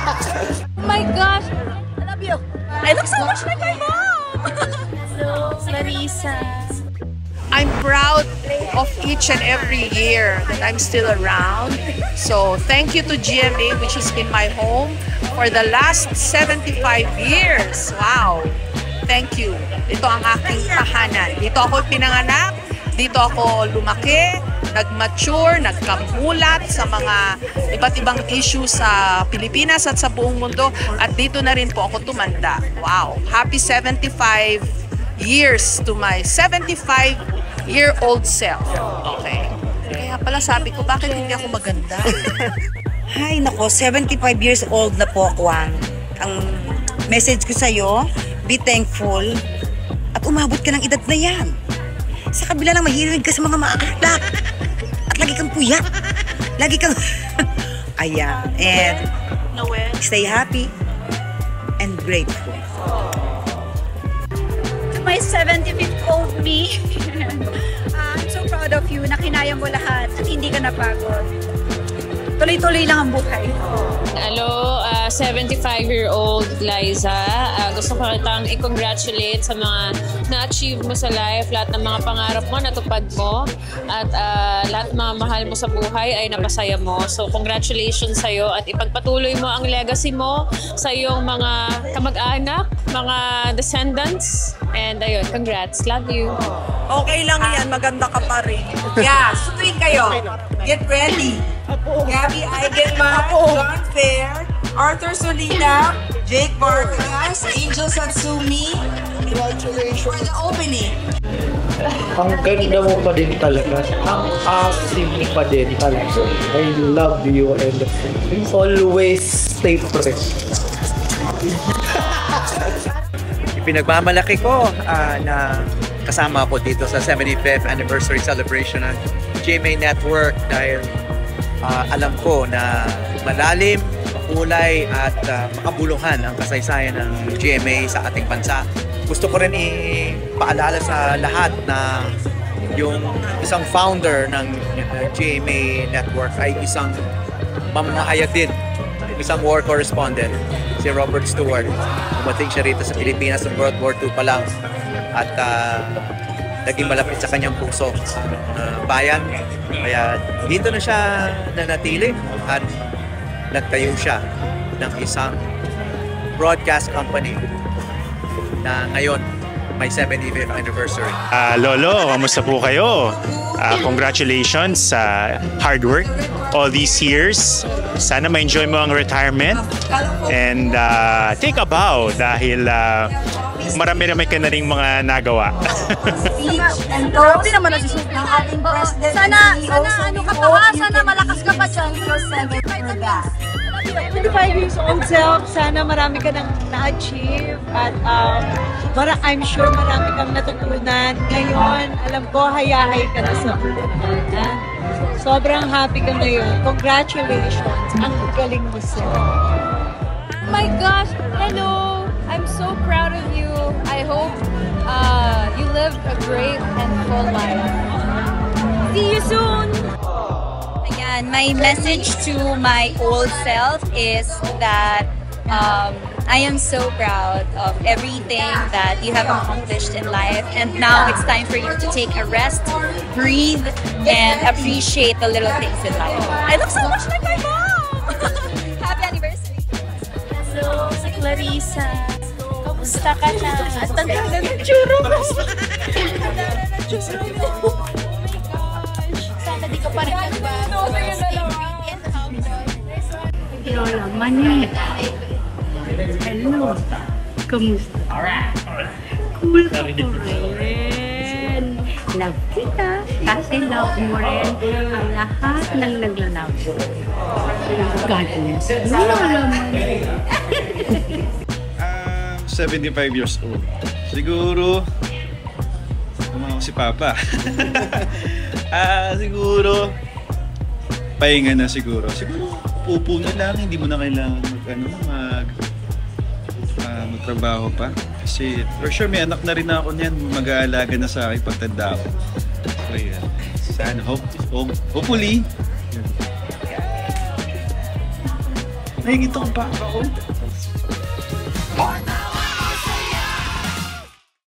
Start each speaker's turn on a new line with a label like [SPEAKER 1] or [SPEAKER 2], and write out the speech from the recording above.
[SPEAKER 1] Oh my gosh! I love you! I look so much like my mom!
[SPEAKER 2] Hello, Clarissa.
[SPEAKER 3] I'm proud of each and every year that I'm still around. So thank you to GMA, which has been my home for the last 75 years. Wow! Thank you. Ito ang aking tahanan. Dito ako pinanganak, dito ako lumaki, nag-mature, nagkamulat sa mga iba't ibang issues sa Pilipinas at sa buong mundo. At dito na rin po ako tumanda. Wow! Happy 75 years to my 75-year-old self. Okay. Kaya pala sabi ko, bakit hindi ako maganda?
[SPEAKER 4] Hay nako, 75 years old na po ako. Ang message ko sa'yo, be thankful at umabot ka ng edad na yan. Sa kabila ng mahilig ka sa mga maakaklat. At lagi kang puyat. Lagi kang... Ayan. And stay happy and grateful.
[SPEAKER 2] To my 75th old me, I'm so proud of you na kinaya mo lahat at hindi ka napagod. Tuloy-tuloy lang ang buhay.
[SPEAKER 5] Hello, 75-year-old Liza. Gusto ko kitang i-congratulate sa mga na-achieve mo sa life. Lahat ng mga pangarap mo, natupad mo. At lahat ng mga mahal mo sa buhay ay napasaya mo. So, congratulations sa'yo. At ipagpatuloy mo ang legacy mo sa iyong mga kamag-anak, mga descendants. And ayun, congrats. Love you.
[SPEAKER 3] Okay lang yan, maganda ka pa rin. Yeah, sutuin kayo. Get ready. Gabby Eigenman, John Fair, Arthur Solina, Jake Vargas, Angel Satsumi. Congratulations for the opening.
[SPEAKER 6] Ang ganda mo pa din talaga. Ang asim mo pa din talaga. I love you and always stay fresh.
[SPEAKER 7] Pinagmamalaki ko na kasama ko dito sa 75th anniversary celebration ng GMA Network dahil alam ko na malalim, makulay at makabuluhan ang kasaysayan ng GMA sa ating bansa. Gusto ko rin ipaalala sa lahat na yung isang founder ng GMA Network ay isang mamamahayag din, isang war correspondent, si Robert Stewart. Dumating siya rito sa Pilipinas ng World War II pa lang at naging malapit sa kanyang puso bayan. Kaya dito na siya nanatili at nagtayo siya ng isang broadcast company na ngayon may 75th anniversary.
[SPEAKER 8] Lolo, kamusta po kayo? Congratulations sa hard work all these years. Sana ma-enjoy mo ang retirement and take a bow dahil marami ka na rin mga nagawa.
[SPEAKER 2] Grabe naman na si Sophie. Sana ano ka pa, sana malakas ka pa dyan.
[SPEAKER 9] 25 years old self, sana marami ka nang na-achieve at I'm sure marami kang natutunan. Ngayon, alam ko, hayahay ka na sa buhay. Sobrang happy ka ngayon. Congratulations. Ang galing mo sir.
[SPEAKER 1] Oh my gosh! Hello! I'm so proud of you. I hope you live a great and full life. See you soon!
[SPEAKER 2] Ayan, my message to my old self is that I am so proud of everything that you have accomplished in life, and now it's time for you to take a rest, breathe, and appreciate the little things in life. I look so much like my mom! Happy anniversary!
[SPEAKER 5] Hello, si Clarissa. Kamusta ka na? At tanda na ng tsura mo. Tanda na ng tsura mo. Oh my gosh. Sana di ka pa rin nagbago.
[SPEAKER 10] Hello naman eh. Hello. Kamusta? Cool ka po rin. Love kita. Kasi love mo rin ang lahat ng naglalove. God bless. Wala naman.
[SPEAKER 11] 75 years old. Siguro, si Papa. Siguro, pahinga na siguro. Siguro, upo na lang. Hindi mo na kailangan magtrabaho pa. Kasi, for sure, may anak na rin ako niyan. Mag-aalaga na sa akin pagtanda ako. So, yeah. Sana, hopefully, Nakikita ko pa ako.